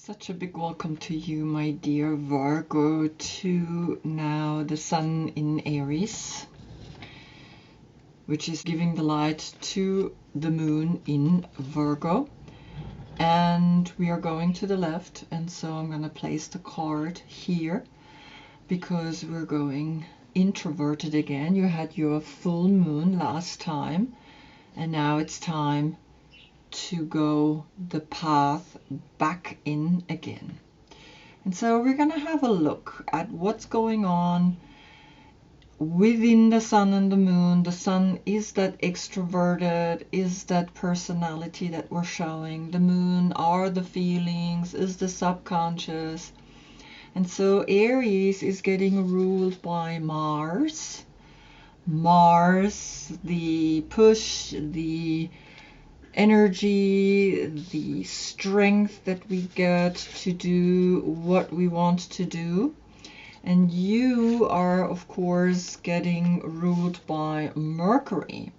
Such a big welcome to you, my dear Virgo, to now the Sun in Aries, which is giving the light to the Moon in Virgo. And we are going to the left, and so I'm going to place the card here because we're going introverted again. You had your full moon last time, and now it's time to go the path back in again. And so we're going to have a look at what's going on within the Sun and the Moon. The Sun is that extroverted, is that personality that we're showing. The Moon are the feelings, is the subconscious. And so Aries is getting ruled by Mars. Mars, the push, the energy, the strength that we get to do what we want to do. And you are, of course, getting ruled by Mercury.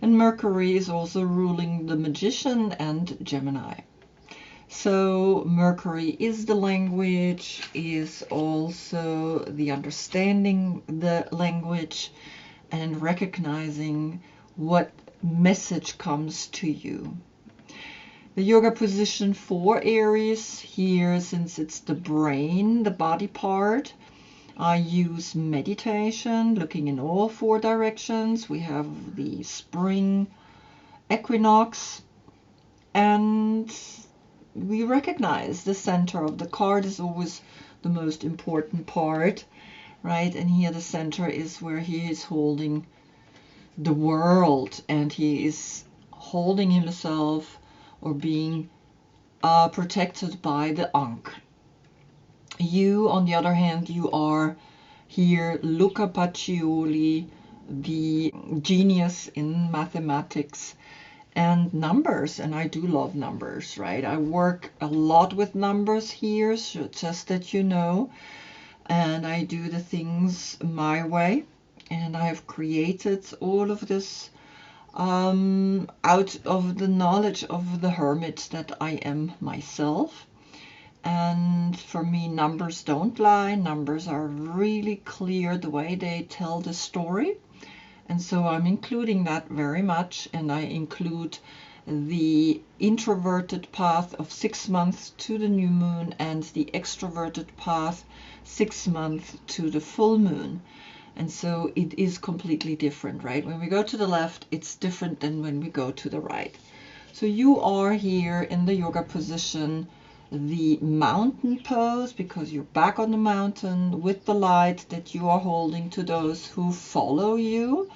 And Mercury is also ruling the Magician and Gemini. So Mercury is the language, is also the understanding the language and recognizing what message comes to you. The yoga position for Aries here, since it's the brain, the body part, I use meditation, looking in all four directions. We have the spring equinox, and we recognize the center of the card is always the most important part, right? And here the center is where he is holding the world, and he is holding himself or being protected by the Ankh. You, on the other hand, you are here Luca Pacioli, the genius in mathematics and numbers, and I do love numbers, right? I work a lot with numbers here, so just that you know, and I do the things my way. And I have created all of this out of the knowledge of the hermit that I am myself. And for me, numbers don't lie. Numbers are really clear the way they tell the story. And so I'm including that very much. And I include the introverted path of 6 months to the new moon and the extroverted path 6 months to the full moon. And so it is completely different, right? When we go to the left, it's different than when we go to the right. So you are here in the yoga position, the mountain pose, because you're back on the mountain with the light that you are holding to those who follow you.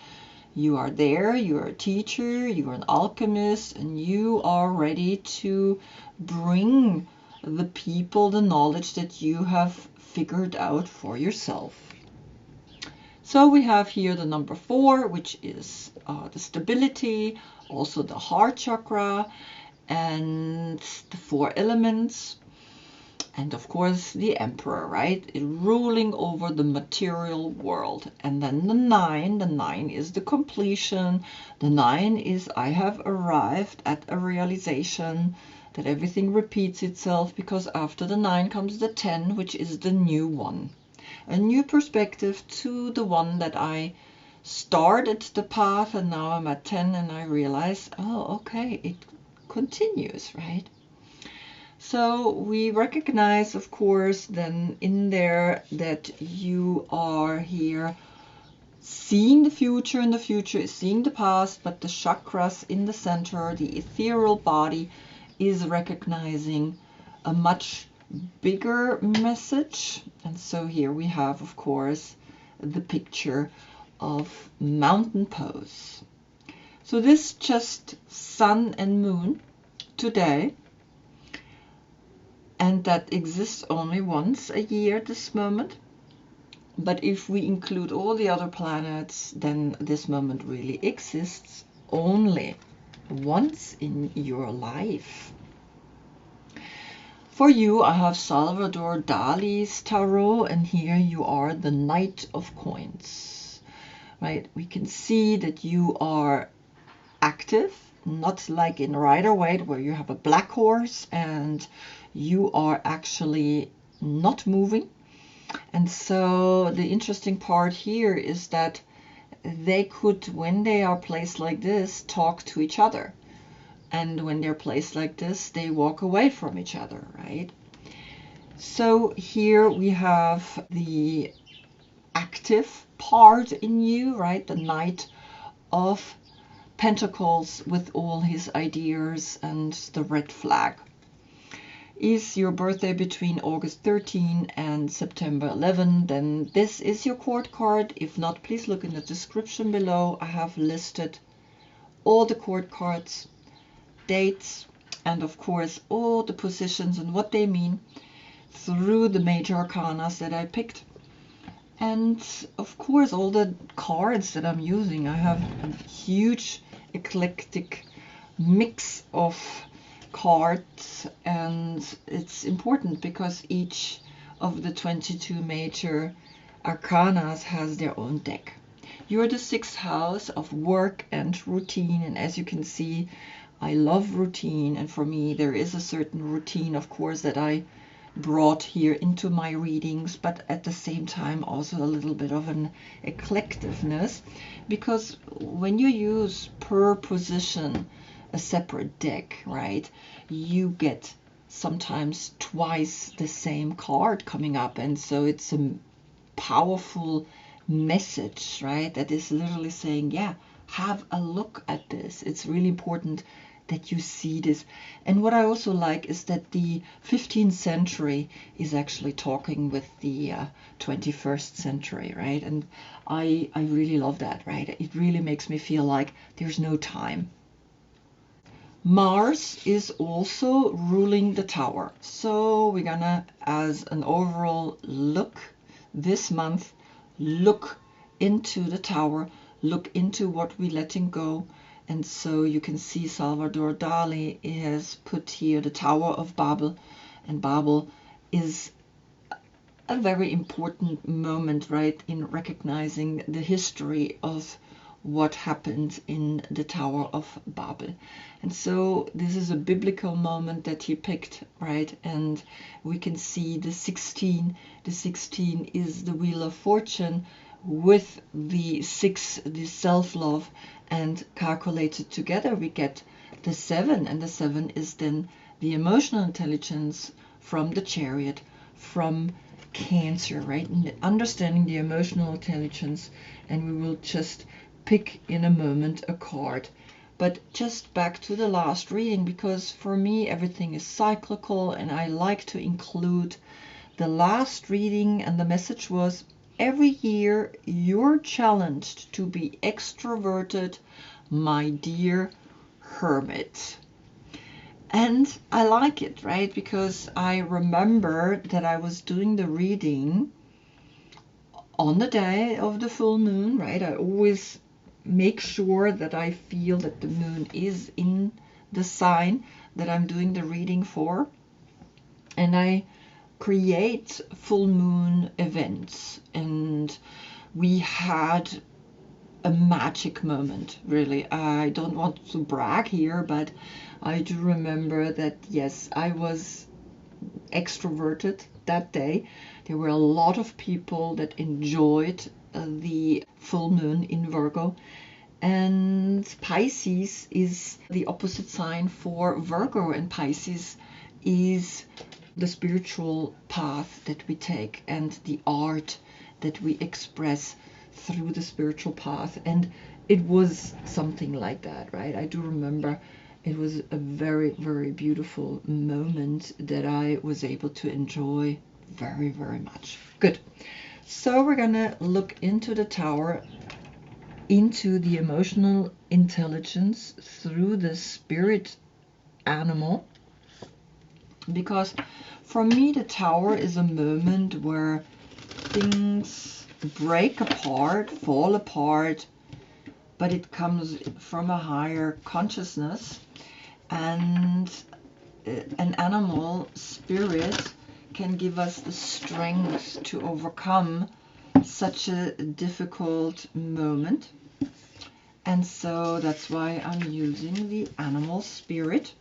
You are there, you're a teacher, you're an alchemist, and you are ready to bring the people the knowledge that you have figured out for yourself. So we have here the number 4, which is the stability, also the heart chakra, and the 4 elements, and of course the emperor, right? Ruling over the material world. And then the 9 is the completion. The 9 is I have arrived at a realization that everything repeats itself, because after the 9 comes the 10, which is the new one. A new perspective to the one that I started the path, and now I'm at 10 and I realize, oh, okay, it continues, right? So we recognize, of course, then in there that you are here seeing the future, and the future is seeing the past, but the chakras in the center, the ethereal body, is recognizing a much bigger message. And so here we have, of course, the picture of mountain pose. So this just Sun and Moon today, and that exists only once a year at this moment. But if we include all the other planets, then this moment really exists only once in your life. For you, I have Salvador Dali's tarot, and here you are the Knight of Coins, right? We can see that you are active, not like in Rider-Waite where you have a black horse and you are actually not moving. And so the interesting part here is that they could, when they are placed like this, talk to each other. And when they're placed like this, they walk away from each other, right? So here we have the active part in you, right? The Knight of Pentacles with all his ideas and the red flag. Is your birthday between August 13 and September 11, then this is your court card. If not, please look in the description below. I have listed all the court cards, dates, and of course all the positions and what they mean through the major arcanas that I picked. And of course all the cards that I'm using. I have a huge eclectic mix of cards, and it's important because each of the 22 major arcanas has their own deck. You're the 6th house of work and routine, and as you can see, I love routine, and for me there is a certain routine, of course, that I brought here into my readings, but at the same time also a little bit of an eclecticness, because when you use per position a separate deck, right, you get sometimes twice the same card coming up, and so it's a powerful message, right, that is literally saying, yeah, have a look at this. It's really important that you see this. And what I also like is that the 15th century is actually talking with the 21st century, right? And I really love that, right? It really makes me feel like there's no time. Mars is also ruling the Tower. So we're gonna, as an overall look this month, look into the Tower, look into what we're letting go. And so you can see Salvador Dali has put here the Tower of Babel, and Babel is a very important moment, right, in recognizing the history of what happened in the Tower of Babel. And so this is a biblical moment that he picked, right? And we can see the 16. The 16 is the Wheel of Fortune with the 6, the self-love, and calculated together we get the 7, and the 7 is then the emotional intelligence from the Chariot, from Cancer, right? And understanding the emotional intelligence, and we will just pick in a moment a card. But just back to the last reading, because for me everything is cyclical, and I like to include the last reading, and the message was, every year you're challenged to be extroverted, my dear Hermit. And I like it, right? Because I remember that I was doing the reading on the day of the full moon, right? I always make sure that I feel that the moon is in the sign that I'm doing the reading for. And I create full moon events, and we had a magic moment, really. I don't want to brag here, but I do remember that, yes, I was extroverted that day. There were a lot of people that enjoyed the full moon in Virgo, and Pisces is the opposite sign for Virgo, and Pisces is the spiritual path that we take and the art that we express through the spiritual path. And it was something like that, right? I do remember it was a very, very beautiful moment that I was able to enjoy very, very much. Good. So we're gonna look into the Tower, into the emotional intelligence through the spirit animal, because for me the Tower is a moment where things break apart, fall apart, but it comes from a higher consciousness, and an animal spirit can give us the strength to overcome such a difficult moment. And so that's why I'm using the animal spirit.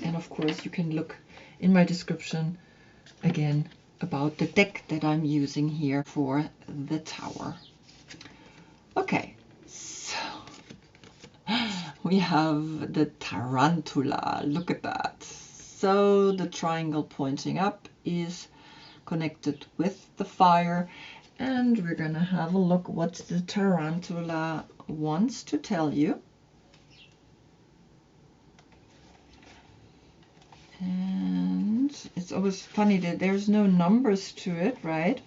And of course, you can look in my description again about the deck that I'm using here for the tower. Okay, so we have the tarantula. Look at that. So the triangle pointing up is connected with the fire, and we're gonna have a look what the tarantula wants to tell you. And it's always funny that there's no numbers to it, right?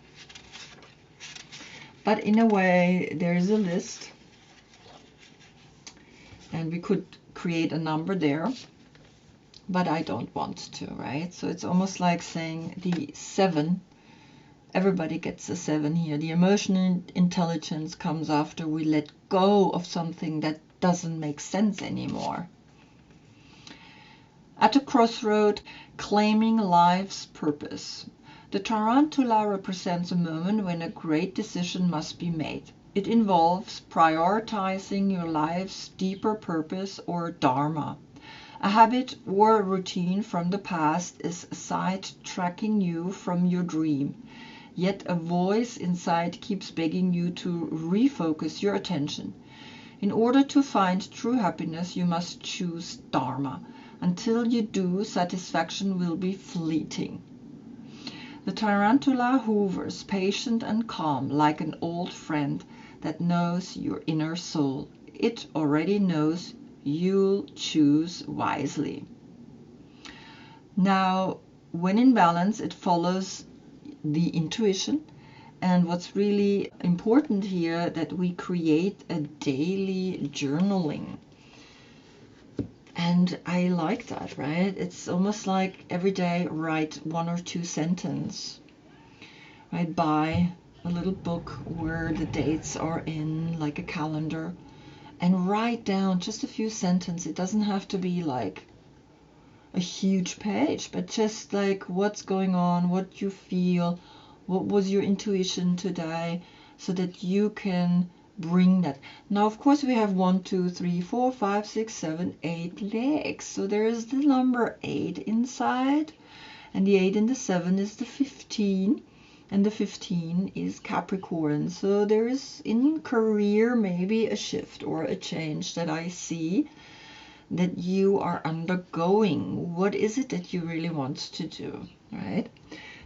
But in a way, there's a list, and we could create a number there, but I don't want to, right? So it's almost like saying the 7. Everybody gets a 7 here. The emotional intelligence comes after we let go of something that doesn't make sense anymore. At a crossroad, claiming life's purpose. The tarantula represents a moment when a great decision must be made. It involves prioritizing your life's deeper purpose or dharma. A habit or a routine from the past is sidetracking you from your dream. Yet a voice inside keeps begging you to refocus your attention. In order to find true happiness, you must choose dharma. Until you do, satisfaction will be fleeting. The tarantula hovers, patient and calm, like an old friend that knows your inner soul. It already knows you'll choose wisely. Now, when in balance, it follows the intuition. And what's really important here, that we create a daily journaling. And I like that, right? It's almost like every day write 1 or 2 sentences. Right? Buy a little book where the dates are in, like a calendar, and write down just a few sentences. It doesn't have to be like a huge page, but just like what's going on, what you feel, what was your intuition today, so that you can bring that. Now, of course, we have 1, 2, 3, 4, 5, 6, 7, 8 legs. So there is the number 8 inside, and the 8 and the 7 is the 15, and the 15 is Capricorn. So there is in career maybe a shift or a change that I see that you are undergoing. What is it that you really want to do, right?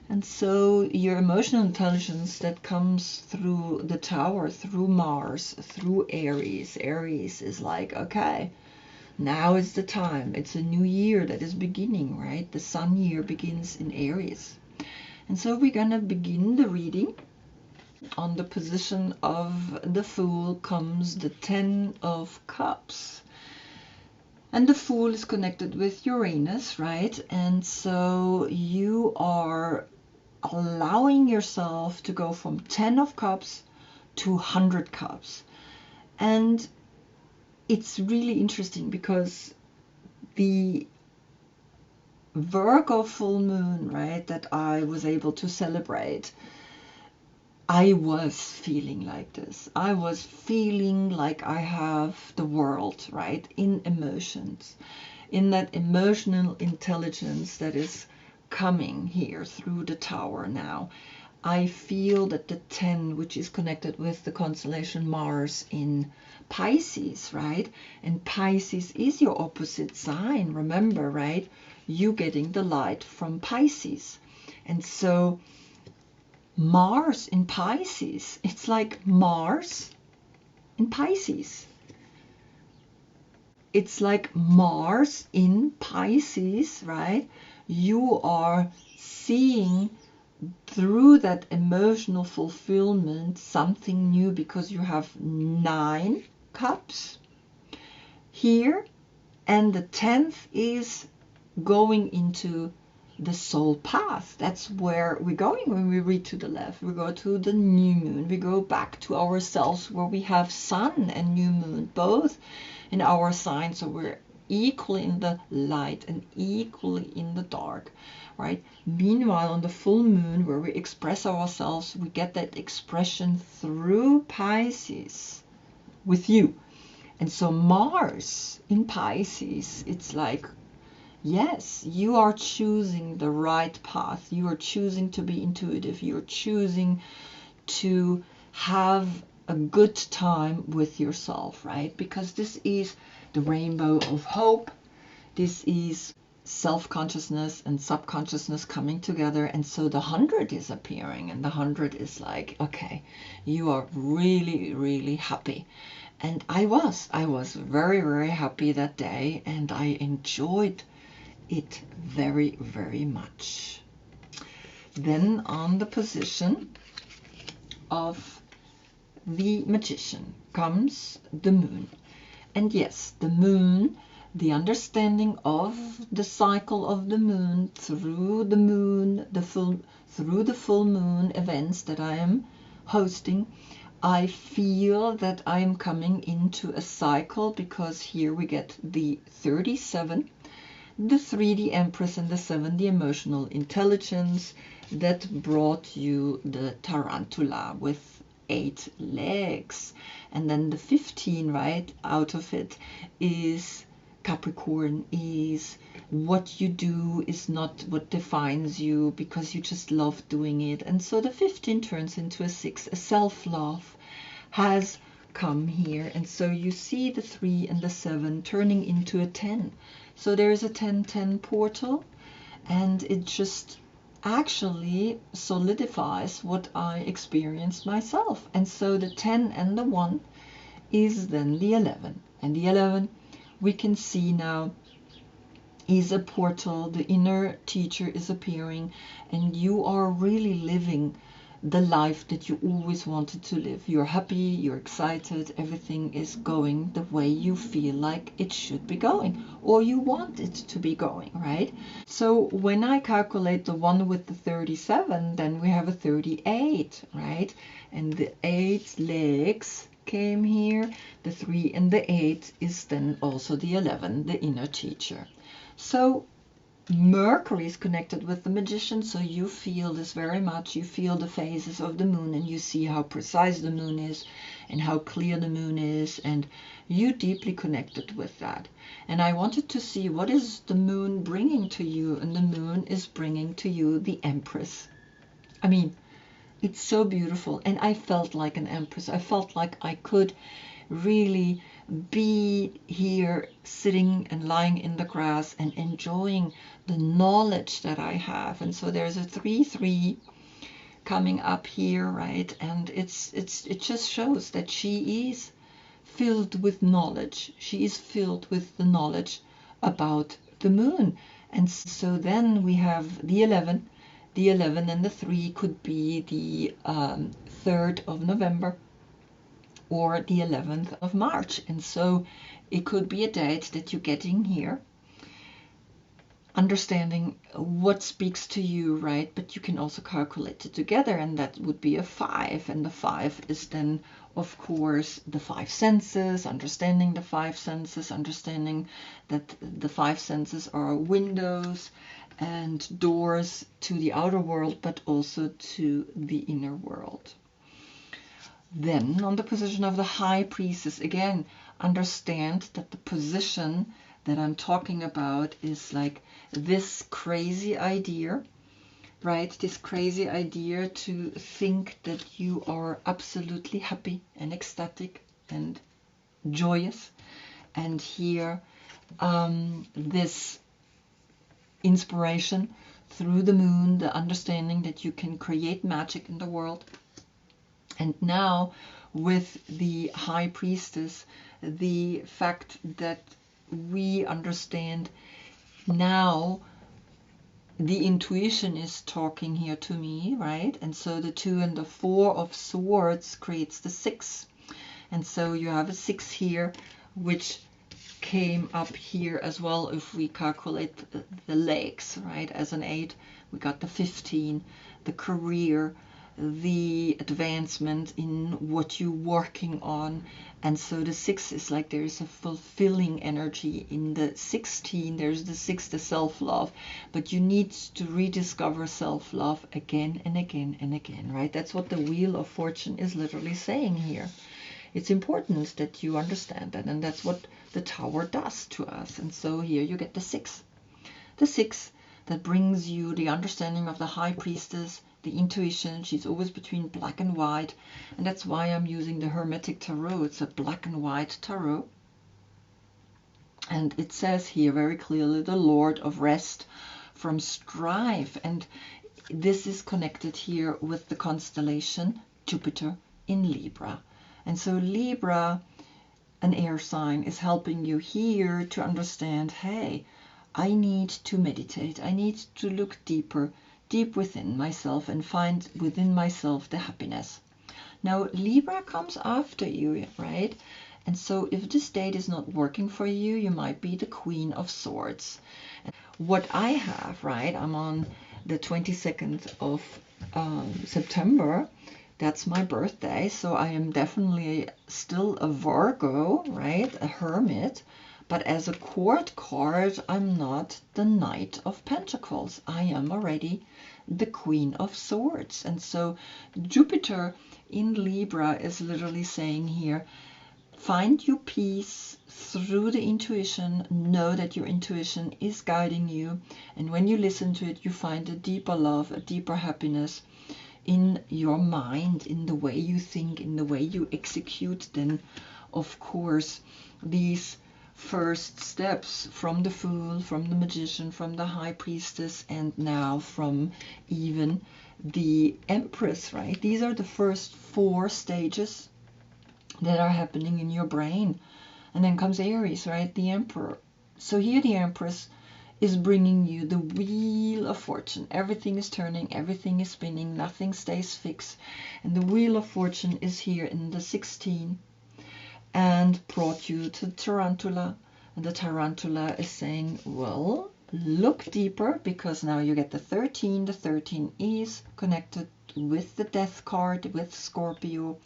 And so your emotional intelligence that comes through the tower, through Mars, through Aries. Aries is like, okay, now is the time. It's a new year that is beginning, right? The sun year begins in Aries. And so we're going to begin the reading. On the position of the Fool comes the 10 of Cups. And the Fool is connected with Uranus, right? And so you are allowing yourself to go from 10 of Cups to 100 Cups. And it's really interesting because the Virgo full moon, right, that I was able to celebrate, I was feeling like this. I was feeling like I have the world, right, in emotions, in that emotional intelligence that is coming here through the tower now. I feel that the 10, which is connected with the constellation Mars in Pisces, right? And Pisces is your opposite sign, remember, right? You getting the light from Pisces. And so Mars in Pisces, it's like Mars in Pisces. It's like Mars in Pisces, right? You are seeing through that emotional fulfillment something new, because you have 9 cups here, and the 10th is going into the soul path. That's where we're going when we read to the left. We go to the new moon. We go back to ourselves where we have sun and new moon both in our sign. So we're equally in the light and equally in the dark, right? Meanwhile, on the full moon where we express ourselves, we get that expression through Pisces with you. And so Mars in Pisces, it's like, yes, you are choosing the right path. You are choosing to be intuitive. You're choosing to have a good time with yourself, right? Because this is the rainbow of hope. This is self-consciousness and subconsciousness coming together. And so the 100 is appearing, and the 100 is like, okay, you are really, really happy. And I was very, very happy that day, and I enjoyed it very, very much. Then on the position of the Magician comes the Moon. And yes, the Moon, the understanding of the cycle of the Moon through the Moon, through the full Moon events that I am hosting, I feel that I am coming into a cycle, because here we get the 37, the 3, the Empress, and the 7, the emotional intelligence, that brought you the tarantula with 8 legs. And then the 15 right out of it is Capricorn, is what you do is not what defines you, because you just love doing it. And so the 15 turns into a 6. A self-love has come here. And so you see the 3 and the 7 turning into a 10. So there's a 10-10 portal, and it just actually solidifies what I experienced myself. And so the 10 and the 1 is then the 11. And the 11, we can see now, is a portal. The inner teacher is appearing, and you are really living the life that you always wanted to live. You're happy, you're excited, everything is going the way you feel like it should be going, or you want it to be going, right? So when I calculate the 1 with the 37, then we have a 38, right? And the 8 legs came here. The 3 and the 8 is then also the 11, the inner teacher. So Mercury is connected with the Magician, so you feel this very much. You feel the phases of the Moon, and you see how precise the Moon is and how clear the Moon is, and you deeply connected with that. And I wanted to see, what is the Moon bringing to you? And the Moon is bringing to you the Empress. I mean, it's so beautiful, and I felt like an Empress. I felt like I could really be here sitting and lying in the grass and enjoying the knowledge that I have. And so there's a 3-3 coming up here, right? And it just shows that she is filled with knowledge. She is filled with the knowledge about the Moon. And so then we have the 11. The 11 and the 3 could be the 3rd of November or the 11th of March. And so it could be a date that you're getting here, understanding what speaks to you, right? But you can also calculate it together, and that would be a 5. And the 5 is then, of course, the 5 senses, understanding the 5 senses, understanding that the 5 senses are windows and doors to the outer world, but also to the inner world. Then on the position of the High Priestess, again, understand that the position that I'm talking about is like this crazy idea, right? This crazy idea to think that you are absolutely happy and ecstatic and joyous. And here, this inspiration through the Moon, the understanding that you can create magic in the world. And now with the High Priestess, the fact that we understand now, the intuition is talking here to me, right? And so the 2 and the 4 of Swords creates the 6. And so you have a 6 here, which came up here as well. If we calculate the legs, right, as an 8, we got the 15, the career, the advancement in what you're working on. And so the 6 is like there's a fulfilling energy. In the 16, there's the 6, the self-love, but you need to rediscover self-love again and again and again, right? That's what the Wheel of Fortune is literally saying here. it's important that you understand that, and that's what the Tower does to us. And so here you get the 6. The 6 that brings you the understanding of the High Priestess, the intuition. She's always between black and white, and that's why I'm using the Hermetic Tarot. It's a black and white tarot. And it says here very clearly, the Lord of Rest from Strife. And this is connected here with the constellation Jupiter in Libra. And so Libra, an air sign, is helping you here to understand, hey, I need to meditate. I need to look deeper, deep within myself, and find within myself the happiness. Now, Libra comes after you, right? And so if this date is not working for you, you might be the Queen of Swords. What I have, right, I'm on the 22nd of September. That's my birthday, so I am definitely still a Virgo, right, a Hermit. But as a court card, I'm not the Knight of Pentacles. I am already the Queen of Swords. And so Jupiter in Libra is literally saying here, find your peace through the intuition. Know that your intuition is guiding you. And when you listen to it, you find a deeper love, a deeper happiness in your mind, in the way you think, in the way you execute. Then, of course, these first steps from the Fool, from the Magician, from the High Priestess, and now from even the Empress, right? These are the first 4 stages that are happening in your brain. And then comes Aries, right? The Emperor. So here the Empress is bringing you the Wheel of Fortune. Everything is turning, everything is spinning, nothing stays fixed. And the Wheel of Fortune is here in the 16 and brought you to Tarantula. And the Tarantula is saying, well, look deeper, because now you get the 13. The 13 is connected with the Death card, with Scorpio,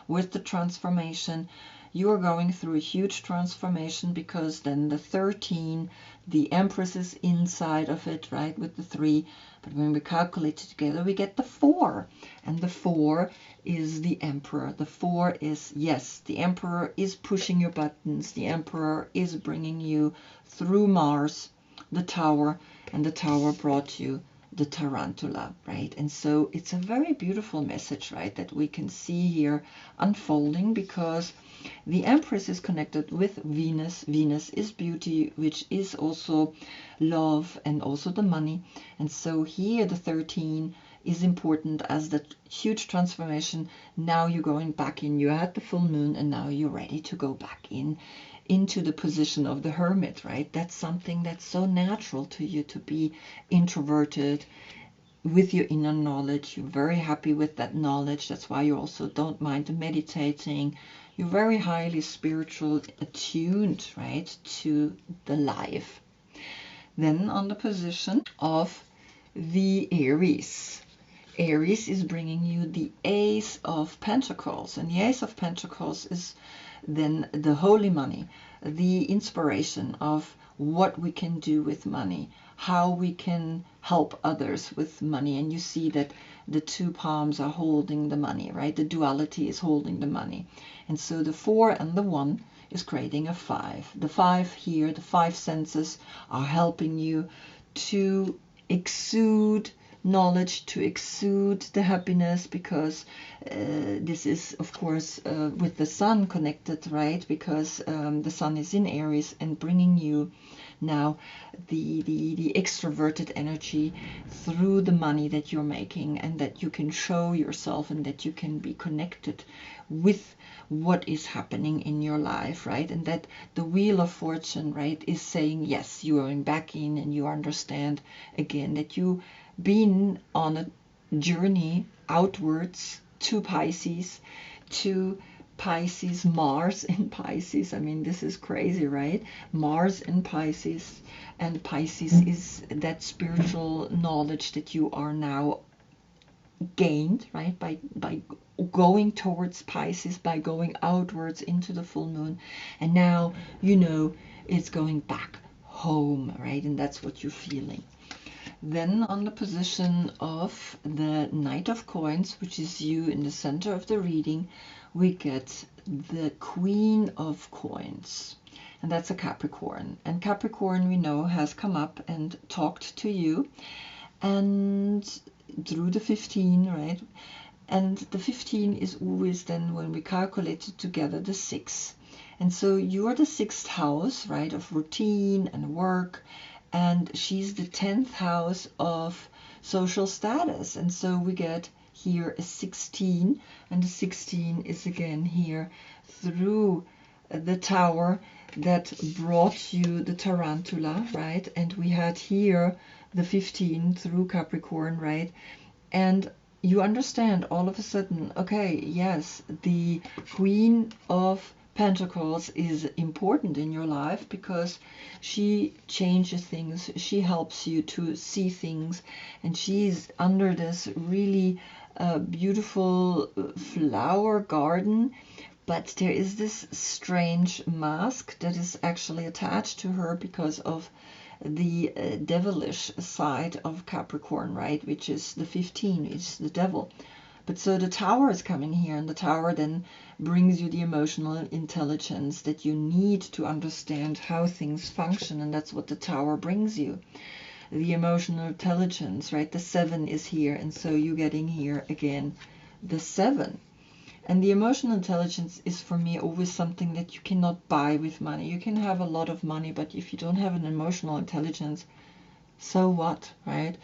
with the transformation. You are going through a huge transformation, because then the 13, the Empress is inside of it, right, with the 3. But when we calculate it together, we get the 4. And the 4 is the Emperor. The 4 is, yes, the Emperor is pushing your buttons. The Emperor is bringing you through Mars, the Tower, and the Tower brought you the Tarantula, right? And so it's a very beautiful message, right, that we can see here unfolding, because the Empress is connected with Venus. Venus is beauty, which is also love and also the money. And so here the 13 is important as the huge transformation. Now you're going back in. You had the full moon, and now you're ready to go back into the position of the Hermit, right? That's something that's so natural to you, to be introverted with your inner knowledge. You're very happy with that knowledge. That's why you also don't mind meditating. You're very highly spiritual, attuned, right, to the life. Then on the position of the Aries. Aries is bringing you the Ace of Pentacles. And the Ace of Pentacles is then the holy money, the inspiration of what we can do with money, how we can help others with money. And you see that the 2 palms are holding the money, right? The duality is holding the money. And so the 4 and the 1 is creating a 5. The 5 here, the 5 senses are helping you to exude knowledge, to exude the happiness, because this is, of course, with the Sun connected, right? Because the Sun is in Aries and bringing you now the extroverted energy through the money that you're making, and that you can show yourself, and that you can be connected with what is happening in your life, right? And that the Wheel of Fortune, right, is saying, yes, you are going back in, and you understand again that you been on a journey outwards to Pisces, Mars in Pisces. I mean, this is crazy, right? Mars in Pisces, and Pisces is that spiritual knowledge that you are now gained, right, by going towards Pisces, by going outwards into the full moon. And now you know it's going back home, right? And that's what you're feeling. Then on the position of the Knight of Coins, which is you in the center of the reading, we get the Queen of Coins. And that's a Capricorn. And Capricorn, we know, has come up and talked to you. And through the 15, right? And the 15 is always then, when we calculate it together, the 6. And so you're the 6th house, right, of routine and work. And she's the 10th house of social status. And so we get here a 16. And the 16 is again here through the Tower that brought you the tarantula, right? And we had here the 15 through Capricorn, right? And you understand all of a sudden, okay, yes, the Queen of Pentacles is important in your life because she changes things, she helps you to see things, and she's under this really beautiful flower garden. But there is this strange mask that is actually attached to her because of the devilish side of Capricorn, right? Which is the 15, is the devil. But so the Tower is coming here, and the Tower then brings you the emotional intelligence that you need to understand how things function, and that's what the Tower brings you. The emotional intelligence, right? The 7 is here, and so you're getting here again the 7. And the emotional intelligence is for me always something that you cannot buy with money. You can have a lot of money, but if you don't have an emotional intelligence, so what, right?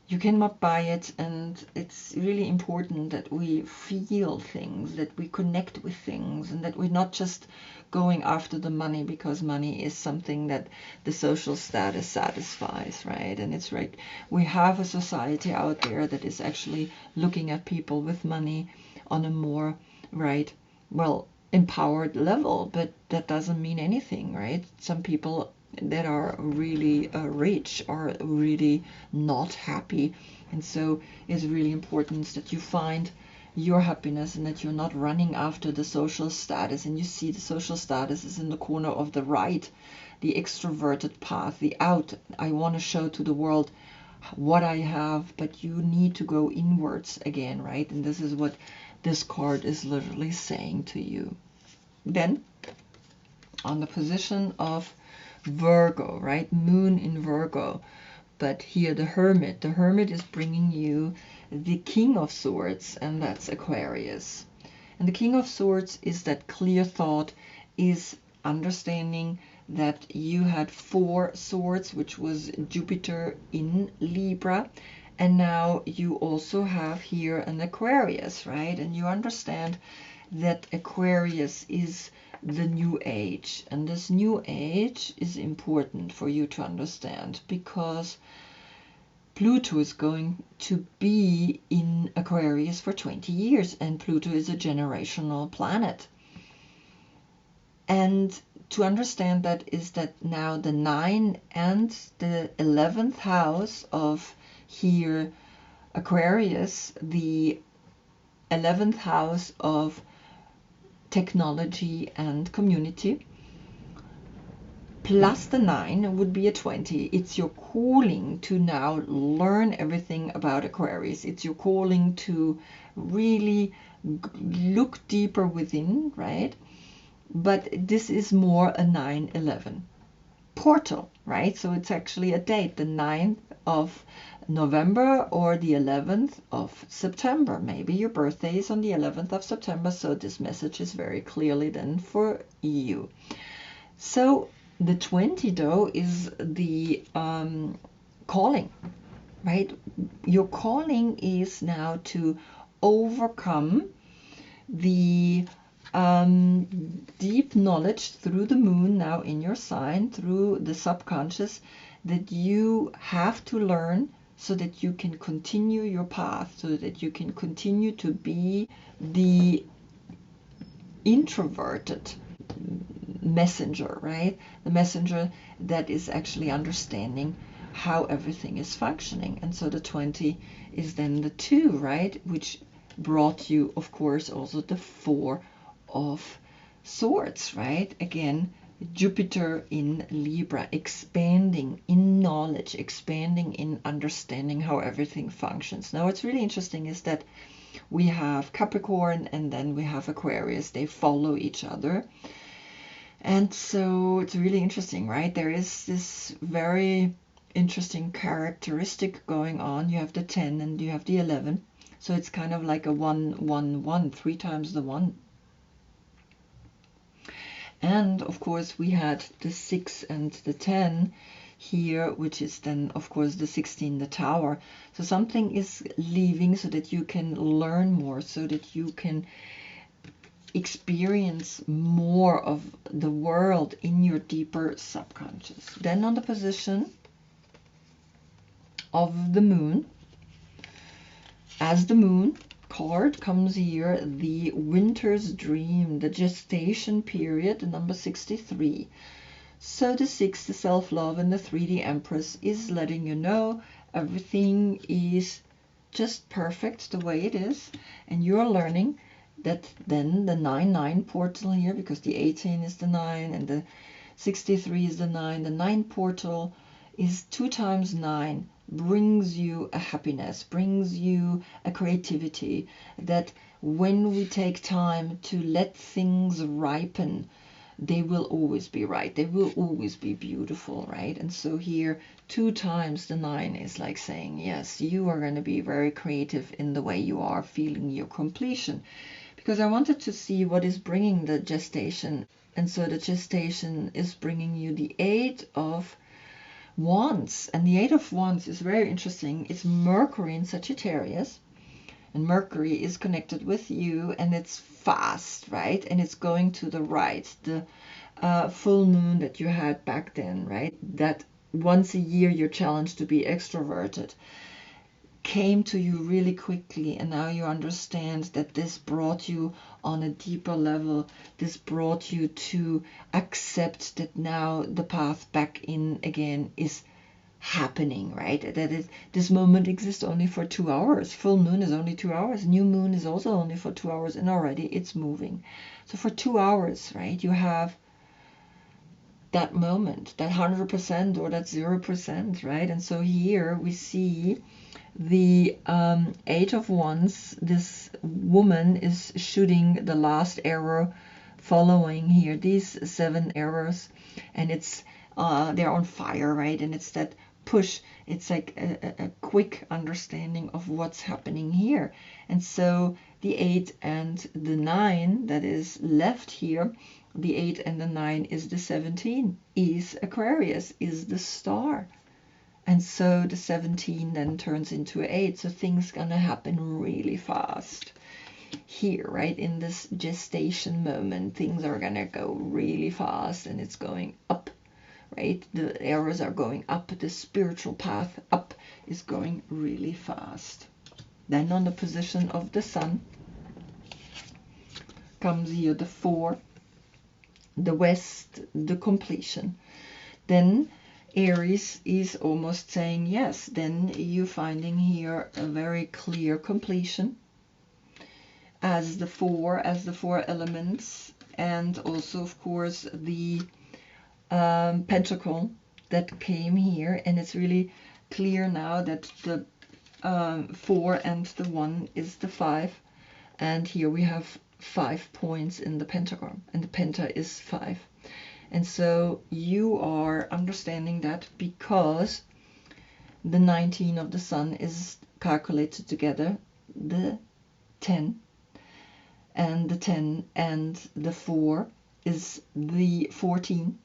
You cannot buy it, and it's really important that we feel things, that we connect with things, and that we're not just going after the money because money is something that the social status satisfies, right? And it's right, we have a society out there that is actually looking at people with money on a more, right, well, empowered level, but that doesn't mean anything, right? Some people that are really rich are really not happy, and so it's really important that you find your happiness and that you're not running after the social status. And you see the social status is in the corner of the right, the extroverted path, the out. I want to show to the world what I have, but you need to go inwards again, right? And this is what this card is literally saying to you. Then on the position of Virgo, right? Moon in Virgo. But here the Hermit is bringing you the King of Swords, and that's Aquarius. And the King of Swords is that clear thought, is understanding that you had 4 swords, which was Jupiter in Libra, and now you also have here an Aquarius, right? And you understand that Aquarius is the new age, and this new age is important for you to understand because Pluto is going to be in Aquarius for 20 years, and Pluto is a generational planet. And to understand that is that now the 9 and the 11th house of here Aquarius, the 11th house of technology and community, plus the 9 would be a 20. It's your calling to now learn everything about Aquarius. It's your calling to really look deeper within, right? But this is more a 9/11 portal, right? So it's actually a date, the 9th of November or the 11th of September. Maybe your birthday is on the 11th of September, so this message is very clearly then for you. So the 20, though, is the calling, right? Your calling is now to overcome the deep knowledge through the moon now in your sign, through the subconscious, that you have to learn so that you can continue your path, so that you can continue to be the introverted messenger, right? The messenger that is actually understanding how everything is functioning. And so the 20 is then the 2, right? Which brought you, of course, also the 4 of Swords, right? Again, Jupiter in Libra, expanding in knowledge, expanding in understanding how everything functions. Now, what's really interesting is that we have Capricorn and then we have Aquarius. They follow each other. And so it's really interesting, right? There is this very interesting characteristic going on. You have the 10 and you have the 11. So it's kind of like a 1, 1, 1, 3 times the 1. And of course we had the 6 and the 10 here, which is then of course the 16, the Tower. So something is leaving so that you can learn more, so that you can experience more of the world in your deeper subconscious. Then on the position of the Moon, as the Moon card comes here, the Winter's Dream, the gestation period, the number 63. So the 6, the self-love, and the 3, the Empress, is letting you know everything is just perfect the way it is, and you're learning that then the 9-9 portal here, because the 18 is the 9 and the 63 is the 9, the 9 portal is 2 times 9, brings you a happiness, brings you a creativity, that when we take time to let things ripen, they will always be right, they will always be beautiful, right? And so here 2 times the 9 is like saying, yes, you are going to be very creative in the way you are feeling your completion. Because I wanted to see what is bringing the gestation, and so the gestation is bringing you the 8 of Wands, and the 8 of Wands is very interesting. It's Mercury in Sagittarius, and Mercury is connected with you, and it's fast, right? And it's going to the right. The full moon that you had back then, right? That once a year you're challenged to be extroverted, came to you really quickly, and now you understand that this brought you on a deeper level. This brought you to accept that now the path back in again is happening, right? That is, this moment exists only for 2 hours. Full moon is only 2 hours. New moon is also only for 2 hours, and already it's moving. So for 2 hours, right, you have that moment, that 100% or that 0%, right? And so here we see the 8 of Wands. This woman is shooting the last arrow, following here these 7 arrows, and it's they're on fire, right? And it's that push. It's like a quick understanding of what's happening here. And so the 8 and the 9 that is left here, the 8 and the 9 is the 17, is Aquarius, is the star. And so the 17 then turns into 8. So things gonna happen really fast here, right? In this gestation moment, things are gonna go really fast, and it's going up, right? The arrows are going up. The spiritual path up is going really fast. Then on the position of the Sun comes here the 4, the West, the completion. Then Aries is almost saying yes. Then you're finding here a very clear completion as the 4 elements, and also of course the pentacle that came here. And it's really clear now that the 4 and the 1 is the 5, and here we have 5 points in the pentagram, and the penta is 5. And so you are understanding that because the 19 of the Sun is calculated together, the 10, and the 10 and the 4 is the 14,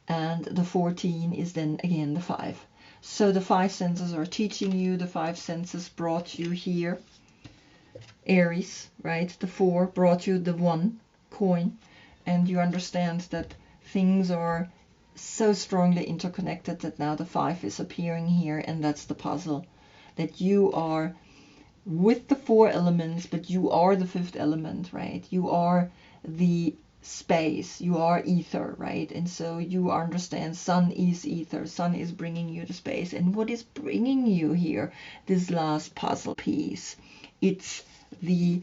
and the 14 is then again the 5. So the 5 senses are teaching you, the 5 senses brought you here, Aries, right? The 4 brought you the 1 coin, and you understand that things are so strongly interconnected that now the 5 is appearing here, and that's the puzzle. That you are with the 4 elements, but you are the 5th element, right? You are the space, you are ether, right? And so you understand Sun is ether, Sun is bringing you the space. And what is bringing you here, this last puzzle piece? It's the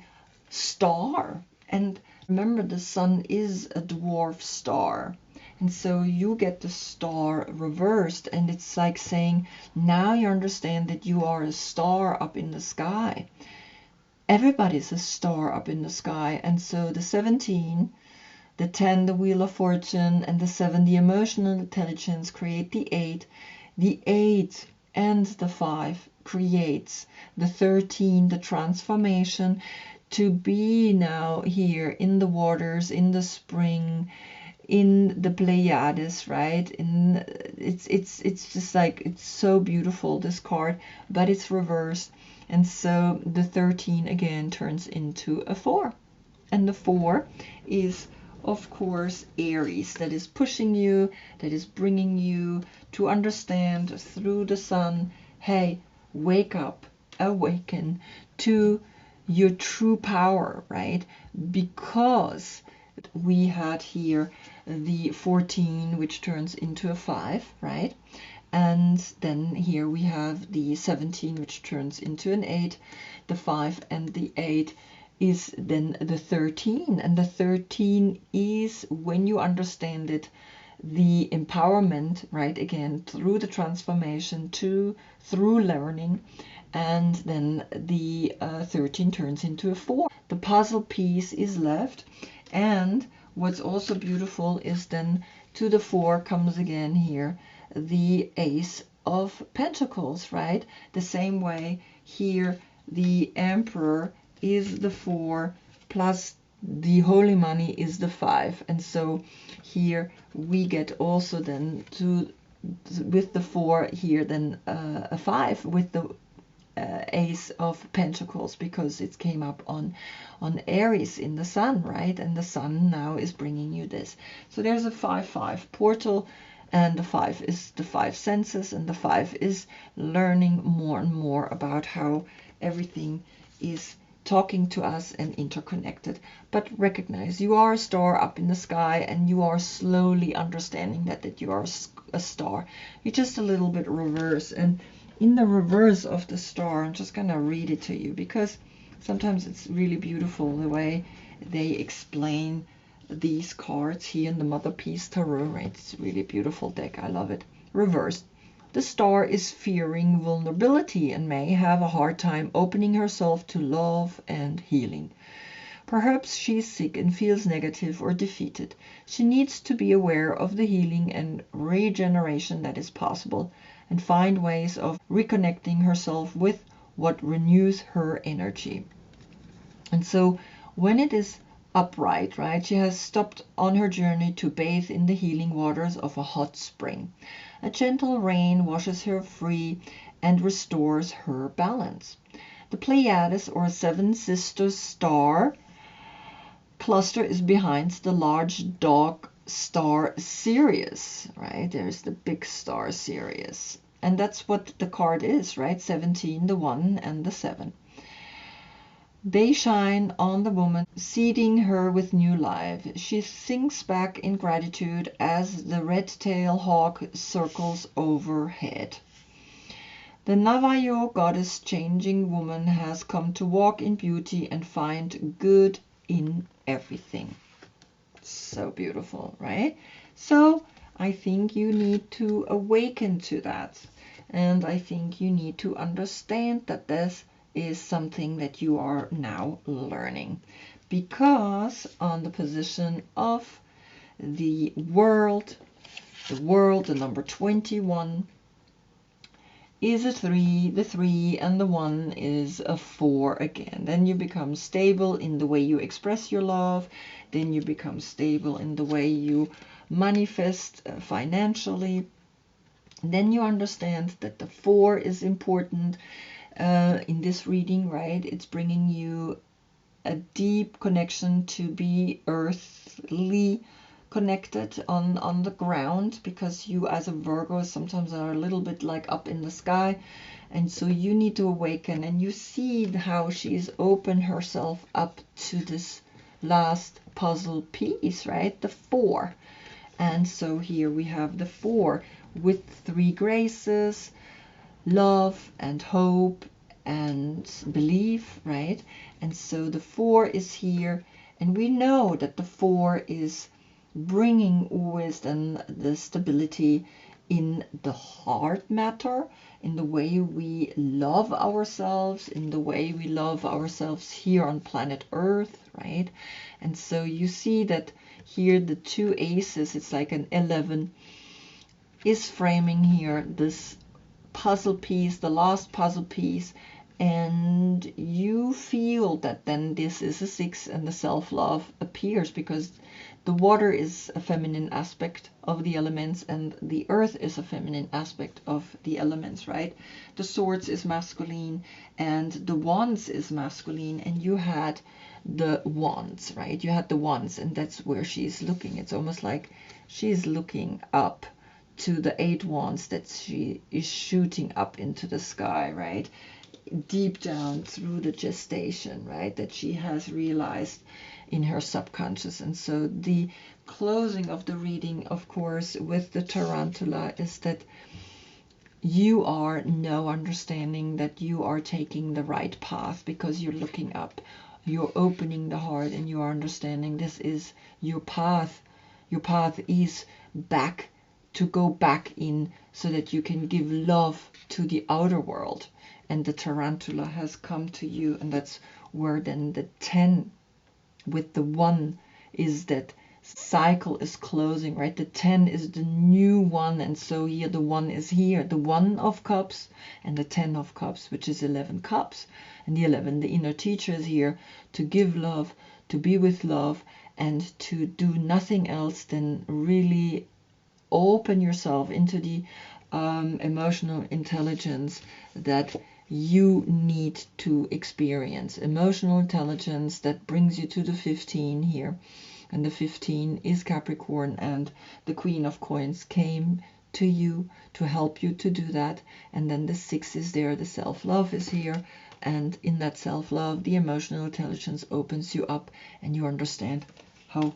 star. And remember, the Sun is a dwarf star, And so you get the star reversed, and it's like saying, now you understand that you are a star up in the sky. Everybody's a star up in the sky. And so the 17, the 10, the Wheel of Fortune, and the 7, the emotional intelligence, create the 8. The 8 and the 5 creates the 13, the transformation, to be now here in the waters, in the spring, in the Pleiades, right? It's just like, it's so beautiful, this card, but it's reversed. And so the 13 again turns into a 4. And the 4 is, of course, Aries, that is pushing you, that is bringing you to understand through the sun, hey, wake up, awaken to your true power, right? Because we had here the 14, which turns into a 5, right? And then here we have the 17, which turns into an 8. The 5 and the 8 is then the 13. And the 13 is, when you understand it, the empowerment, right? Again, through the transformation, through learning. And then the 13 turns into a 4. The puzzle piece is left. And what's also beautiful is then to the 4 comes again here the Ace of Pentacles, right? The same way here the Emperor is the 4 plus the Holy Money is the 5. And so here we get also then to, with the 4 here, then a 5 with the Ace of Pentacles, because it came up on Aries in the sun, right? And the sun now is bringing you this. So there's a 5-5 portal, and the 5 is the 5 senses, and the 5 is learning more and more about how everything is talking to us and interconnected. But recognize you are a star up in the sky, and you are slowly understanding that you are a star. You're just a little bit reverse. And in the reverse of the star, I'm just going to read it to you, because sometimes it's really beautiful the way they explain these cards here in the Mother Peace Tarot, right? It's a really beautiful deck. I love it. Reversed. The star is fearing vulnerability and may have a hard time opening herself to love and healing. Perhaps she's sick and feels negative or defeated. She needs to be aware of the healing and regeneration that is possible, and find ways of reconnecting herself with what renews her energy. And so when it is upright, right, she has stopped on her journey to bathe in the healing waters of a hot spring. A gentle rain washes her free and restores her balance. The Pleiades, or Seven Sisters star cluster, is behind the large dog star Sirius, right? There's the big star Sirius. And that's what the card is, right? 17, the 1 and the 7. They shine on the woman, seeding her with new life. She sinks back in gratitude as the red-tailed hawk circles overhead. The Navajo goddess changing woman has come to walk in beauty and find good in everything. So beautiful, right? So I think you need to awaken to that. And I think you need to understand that this is something that you are now learning. Because on the position of the world, the number 21, is a 3, the 3 and the 1 is a 4 again. Then you become stable in the way you express your love. Then you become stable in the way you manifest financially. Then you understand that the 4 is important in this reading, right? It's bringing you a deep connection to be earthly connected on the ground, because you as a Virgo sometimes are a little bit like up in the sky, and so you need to awaken. And you see how she's opened herself up to this last puzzle piece, right? The 4. And so here we have the 4 with 3 graces, love and hope and belief, right? And so the 4 is here, and we know that the 4 is bringing always then the stability in the heart matter, in the way we love ourselves, in the way we love ourselves here on planet Earth, right? And so you see that here the two aces, it's like an 11, is framing here this puzzle piece, the last puzzle piece, and you feel that then this is a 6 and the self-love appears, because the water is a feminine aspect of the elements and the earth is a feminine aspect of the elements, right? The swords is masculine and the wands is masculine, and you had the wands, right? You had the wands, and that's where she's looking. It's almost like she's looking up to the 8 wands that she is shooting up into the sky, right? Deep down through the gestation, right? That she has realized in her subconscious. And so the closing of the reading, of course, with the tarantula is that you are now understanding that you are taking the right path because you're looking up, you're opening the heart, and you are understanding this is your path. Your path is back, to go back in so that you can give love to the outer world. And the tarantula has come to you, and that's where then the 10 with the 1 is that cycle is closing, right? The 10 is the new 1, and so here the 1 is here, the 1 of cups and the 10 of cups, which is 11 cups. And the 11, the inner teacher, is here to give love, to be with love, and to do nothing else than really open yourself into the emotional intelligence that you need to experience. Emotional intelligence that brings you to the 15 here. And the 15 is Capricorn, and the Queen of Coins came to you to help you to do that. And then the 6 is there, the self-love is here. And in that self-love, the emotional intelligence opens you up and you understand how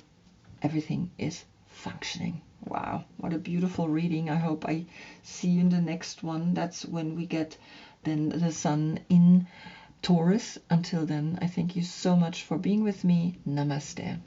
everything is functioning. Wow, what a beautiful reading. I hope I see you in the next one. That's when we get then the sun in Taurus. Until then, I thank you so much for being with me. Namaste.